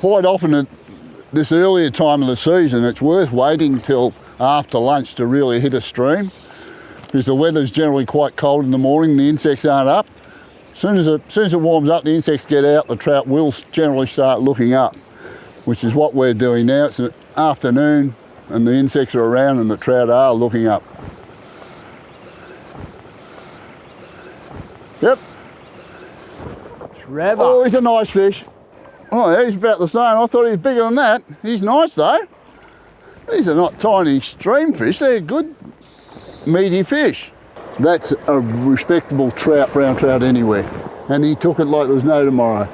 quite often at this earlier time of the season, it's worth waiting till after lunch to really hit a stream, because the weather's generally quite cold in the morning, the insects aren't up. As soon as it warms up, the insects get out, the trout will generally start looking up, which is what we're doing now. It's an afternoon and the insects are around and the trout are looking up. Yep. Trevor. Oh, he's a nice fish. Oh, he's about the same. I thought he was bigger than that. He's nice though. These are not tiny stream fish, they're good meaty fish. That's a respectable trout, brown trout anywhere. And he took it like there was no tomorrow.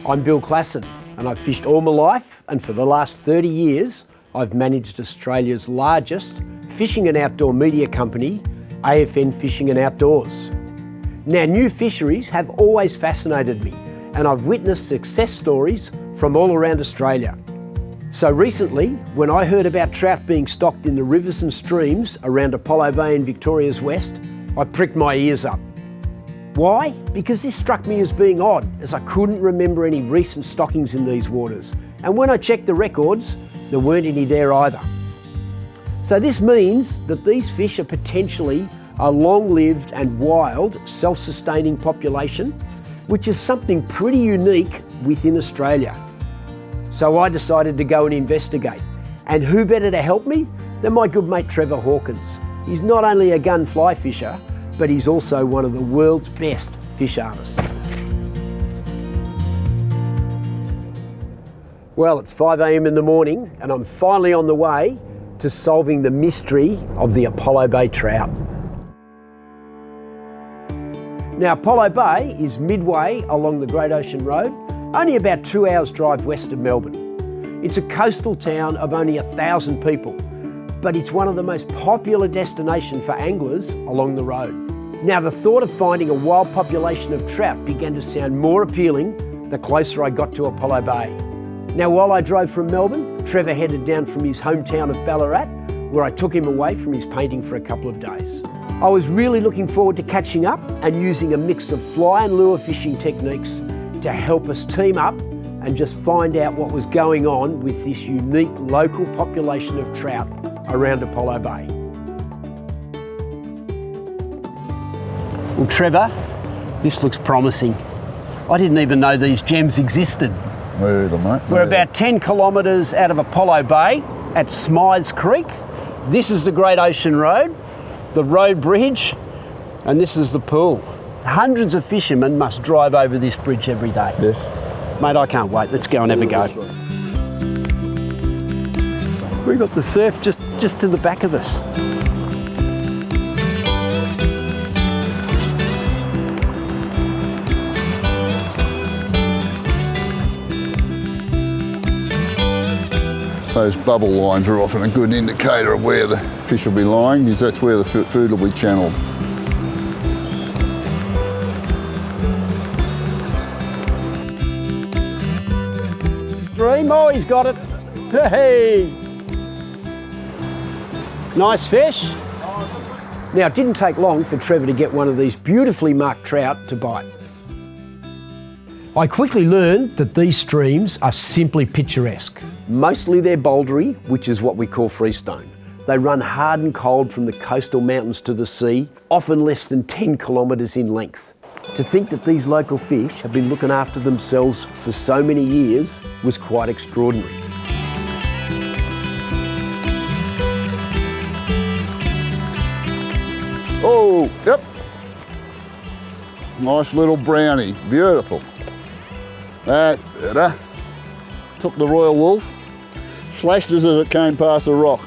I'm Bill Classon and I've fished all my life, and for the last 30 years I've managed Australia's largest fishing and outdoor media company, AFN Fishing and Outdoors. Now, new fisheries have always fascinated me, and I've witnessed success stories from all around Australia. So recently, when I heard about trout being stocked in the rivers and streams around Apollo Bay in Victoria's west, I pricked my ears up. Why? Because this struck me as being odd, as I couldn't remember any recent stockings in these waters. And when I checked the records, there weren't any there either. So this means that these fish are potentially a long-lived and wild, self-sustaining population, which is something pretty unique within Australia. So I decided to go and investigate. And who better to help me than my good mate Trevor Hawkins. He's not only a gun fly fisher, but he's also one of the world's best fish artists. Well, it's 5 a.m. in the morning and I'm finally on the way to solving the mystery of the Apollo Bay trout. Now, Apollo Bay is midway along the Great Ocean Road, only about 2 hours drive west of Melbourne. It's a coastal town of only 1,000 people, but it's one of the most popular destinations for anglers along the road. Now, the thought of finding a wild population of trout began to sound more appealing the closer I got to Apollo Bay. Now, while I drove from Melbourne, Trevor headed down from his hometown of Ballarat, where I took him away from his painting for a couple of days. I was really looking forward to catching up and using a mix of fly and lure fishing techniques to help us team up and just find out what was going on with this unique local population of trout around Apollo Bay. Well, Trevor, this looks promising. I didn't even know these gems existed. Me either, mate. We're about 10 kilometres out of Apollo Bay at Smythes Creek. This is the Great Ocean Road, the road bridge, and this is the pool. Hundreds of fishermen must drive over this bridge every day. Yes. Mate, I can't wait. Let's go and have a go. We've got the surf just to the back of us. Those bubble lines are often a good indicator of where the fish will be lying, because that's where the food will be channeled. Dream, oh, he's got it. Hey! Nice fish. Now, it didn't take long for Trevor to get one of these beautifully marked trout to bite. I quickly learned that these streams are simply picturesque. Mostly they're bouldery, which is what we call freestone. They run hard and cold from the coastal mountains to the sea, often less than 10 kilometres in length. To think that these local fish have been looking after themselves for so many years was quite extraordinary. Oh, yep. Nice little brownie, beautiful. That's better. Took the royal wolf, slashed us as it came past the rock.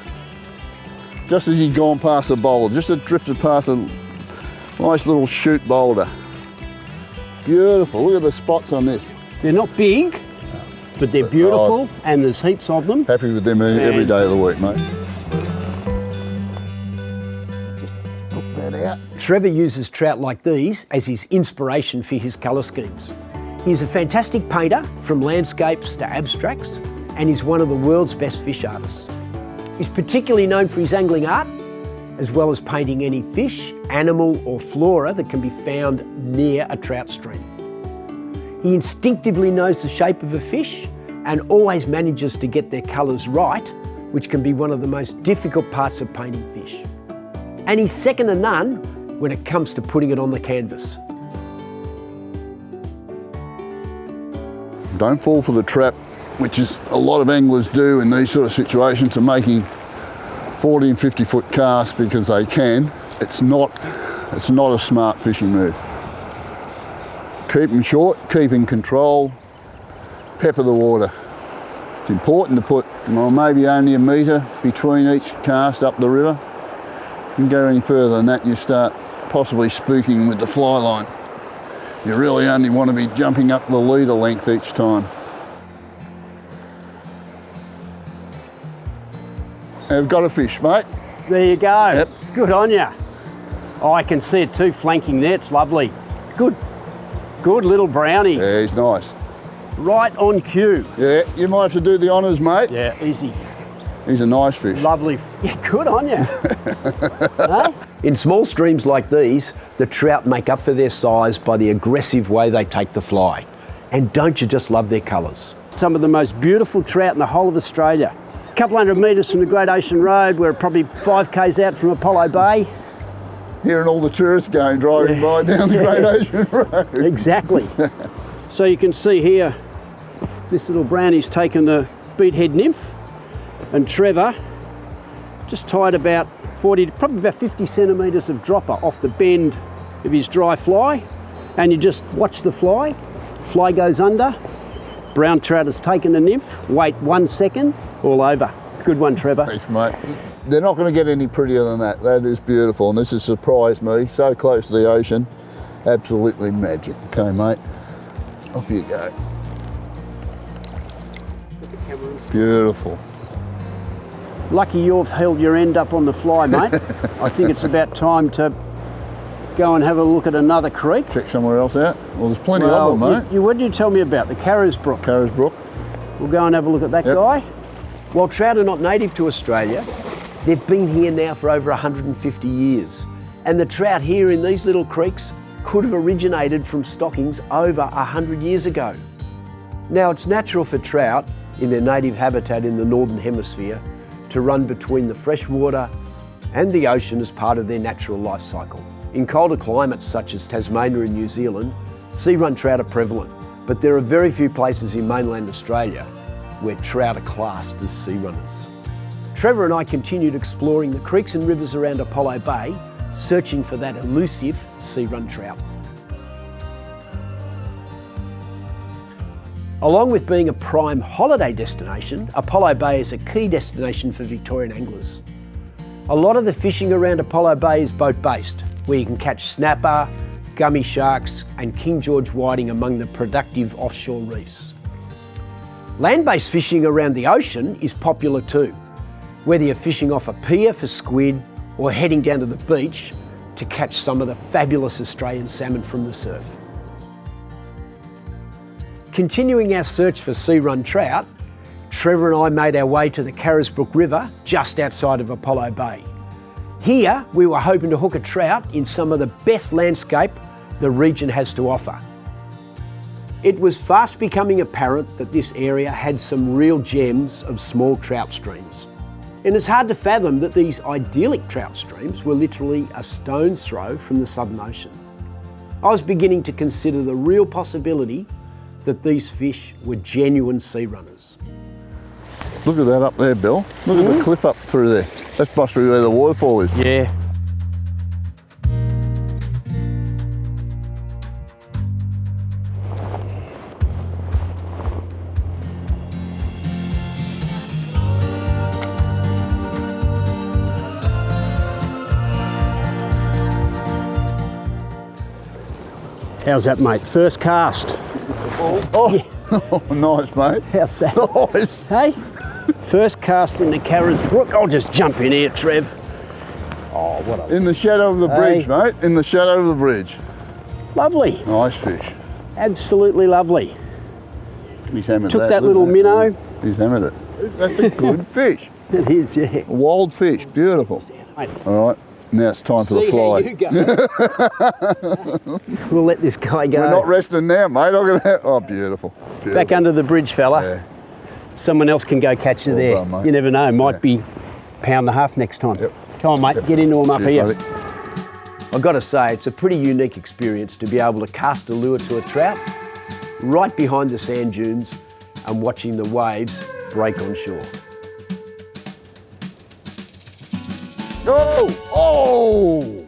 Just as he'd gone past the boulder, just it drifted past a nice little shoot boulder. Beautiful, look at the spots on this. They're not big, but they're beautiful, and there's heaps of them. Happy with them every day of the week, mate. Just hook that out. Trevor uses trout like these as his inspiration for his colour schemes. He's a fantastic painter, from landscapes to abstracts, and he's one of the world's best fish artists. He's particularly known for his angling art, as well as painting any fish, animal or flora that can be found near a trout stream. He instinctively knows the shape of a fish and always manages to get their colours right, which can be one of the most difficult parts of painting fish. And he's second to none when it comes to putting it on the canvas. Don't fall for the trap, which is a lot of anglers do in these sort of situations, of making 40 and 50 foot casts because they can. It's not a smart fishing move. Keep them short, keep in control, pepper the water. It's important to put, well, maybe only a metre between each cast up the river. You can go any further than that, you start possibly spooking with the fly line. You really only want to be jumping up the leader length each time. I've got a fish, mate. There you go. Yep. Good on you. Oh, I can see it too, flanking there. It's lovely. Good little brownie. Yeah, he's nice. Right on cue. Yeah, you might have to do the honours, mate. Yeah, easy. He's a nice fish. Lovely. Yeah, good on you. Hey? In small streams like these, the trout make up for their size by the aggressive way they take the fly. And don't you just love their colours? Some of the most beautiful trout in the whole of Australia. A couple hundred metres from the Great Ocean Road. We're probably 5 k's out from Apollo Bay. Hearing all the tourists driving by down the Great Ocean Road. Exactly. So you can see here, this little brownie's taken the beathead nymph, and Trevor just tied about 40, probably about 50 centimetres of dropper off the bend of his dry fly, and you just watch the fly. Fly goes under, brown trout has taken the nymph, wait 1 second, all over. Good one, Trevor. Thanks, mate. They're not going to get any prettier than that. That is beautiful, and this has surprised me. So close to the ocean, absolutely magic. Okay, mate, off you go. Beautiful. Lucky you've held your end up on the fly, mate. I think it's about time to go and have a look at another creek. Check somewhere else out. Well, there's plenty of them, mate. What did you tell me about? The Carisbrook. Carisbrook. We'll go and have a look at that guy. While trout are not native to Australia, they've been here now for over 150 years. And the trout here in these little creeks could have originated from stockings over 100 years ago. Now, it's natural for trout in their native habitat in the Northern Hemisphere to run between the freshwater and the ocean as part of their natural life cycle. In colder climates such as Tasmania and New Zealand, sea-run trout are prevalent, but there are very few places in mainland Australia where trout are classed as sea runners. Trevor and I continued exploring the creeks and rivers around Apollo Bay, searching for that elusive sea-run trout. Along with being a prime holiday destination, Apollo Bay is a key destination for Victorian anglers. A lot of the fishing around Apollo Bay is boat-based, where you can catch snapper, gummy sharks and King George whiting among the productive offshore reefs. Land-based fishing around the ocean is popular too, whether you're fishing off a pier for squid or heading down to the beach to catch some of the fabulous Australian salmon from the surf. Continuing our search for sea-run trout, Trevor and I made our way to the Carisbrook River just outside of Apollo Bay. Here, we were hoping to hook a trout in some of the best landscape the region has to offer. It was fast becoming apparent that this area had some real gems of small trout streams. And it's hard to fathom that these idyllic trout streams were literally a stone's throw from the Southern Ocean. I was beginning to consider the real possibility that these fish were genuine sea runners. Look at that up there, Bill. Look at the cliff up through there. That's must be where the waterfall is. Yeah. How's that, mate? First cast. Oh, oh nice, mate. How's that? Nice. Hey? First cast in the Carisbrook. I'll just jump in here, Trev. Oh, what a... In the shadow of the bridge, mate. In the shadow of the bridge. Lovely. Nice fish. Absolutely lovely. He's hammered Took that little minnow. He's hammered it. That's a good fish. It is, yeah. A wild fish, beautiful. Mate. All right. Now it's time for the See how fly. you go. We'll let this guy go. We're not resting now, mate. Look at that. Oh, beautiful. Beautiful. Back under the bridge, fella. Yeah. Someone else can go catch you there. done, mate. You never know. Might be pound and a half next time. Yep. Come on, mate. Get into them up Cheers, here. buddy. I've got to say, it's a pretty unique experience to be able to cast a lure to a trout right behind the sand dunes and watching the waves break on shore. Oh! Oh!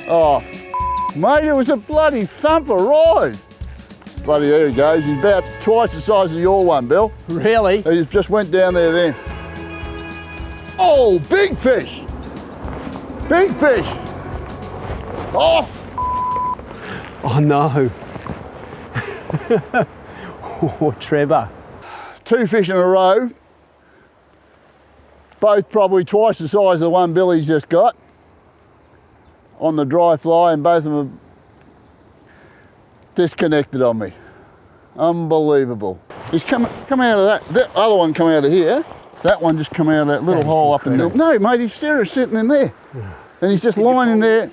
Oh, mate, it was a bloody thumper rise. Bloody, there he goes. He's about twice the size of your one, Bill. Really? He just went down there then. Oh, big fish! Big fish! Off! Oh, no. Oh, Trevor. 2 fish in a row. Both probably twice the size of the one Billy's just got on the dry fly, and both of them disconnected on me. Unbelievable. He's come out of that other one come out of here. That one just come out of that little hole up in the... No, mate, he's serious sitting in there. And he's just lying in there.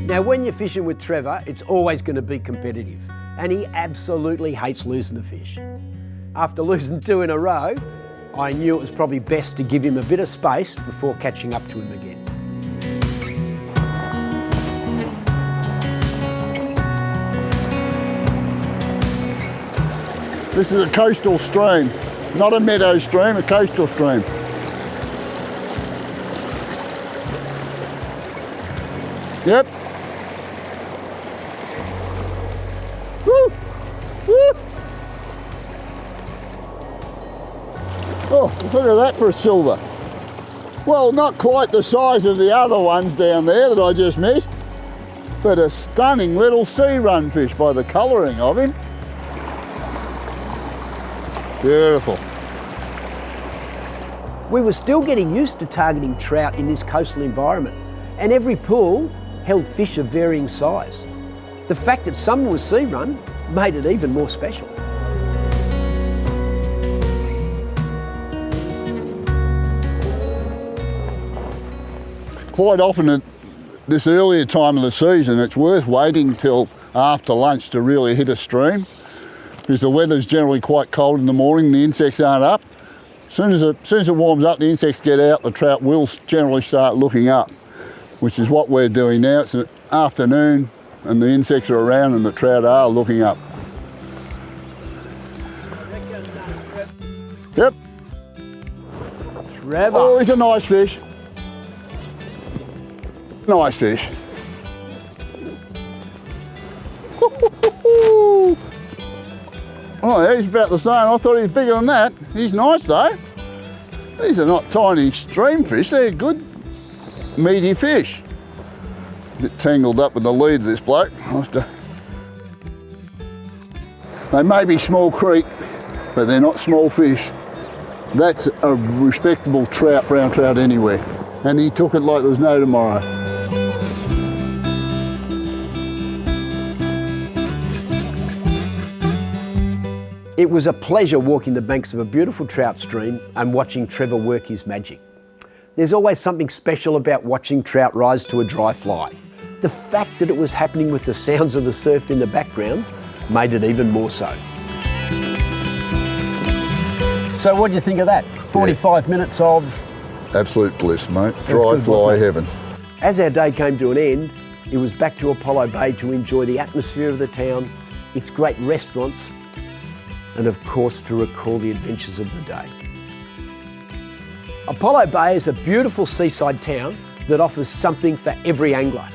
Now, when you're fishing with Trevor, it's always going to be competitive, and he absolutely hates losing a fish. After losing 2 in a row, I knew it was probably best to give him a bit of space before catching up to him again. This is a coastal stream, not a meadow stream, a coastal stream. Yep. Woo! Woo! Oh, look at that for a silver. Well, not quite the size of the other ones down there that I just missed, but a stunning little sea run fish by the colouring of him. Beautiful. We were still getting used to targeting trout in this coastal environment, and every pool held fish of varying size. The fact that some were sea run made it even more special. Quite often at this earlier time of the season, it's worth waiting till after lunch to really hit a stream, because the weather's generally quite cold in the morning, the insects aren't up. As soon as it warms up, the insects get out, the trout will generally start looking up, which is what we're doing now. It's an afternoon and the insects are around and the trout are looking up. Yep. Trevor. Oh, he's a nice fish. Nice fish. Oh, he's about the same. I thought he was bigger than that. He's nice though. These are not tiny stream fish. They're good, meaty fish. A bit tangled up with the lead of this bloke. They may be small creek, but they're not small fish. That's a respectable trout, brown trout anywhere. And he took it like there was no tomorrow. It was a pleasure walking the banks of a beautiful trout stream and watching Trevor work his magic. There's always something special about watching trout rise to a dry fly. The fact that it was happening with the sounds of the surf in the background made it even more so. So what do you think of that? 45 minutes of... Absolute bliss, mate. That's Dry good, fly wasn't it? heaven. As our day came to an end, it was back to Apollo Bay to enjoy the atmosphere of the town, its great restaurants, and of course to recall the adventures of the day. Apollo Bay is a beautiful seaside town that offers something for every angler.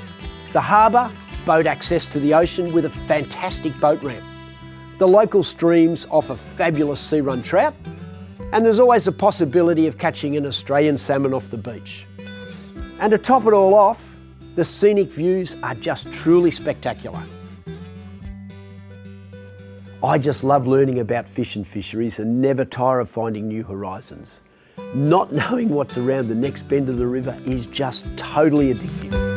The harbour, boat access to the ocean with a fantastic boat ramp. The local streams offer fabulous sea run trout, and there's always the possibility of catching an Australian salmon off the beach. And to top it all off, the scenic views are just truly spectacular. I just love learning about fish and fisheries and never tire of finding new horizons. Not knowing what's around the next bend of the river is just totally addictive.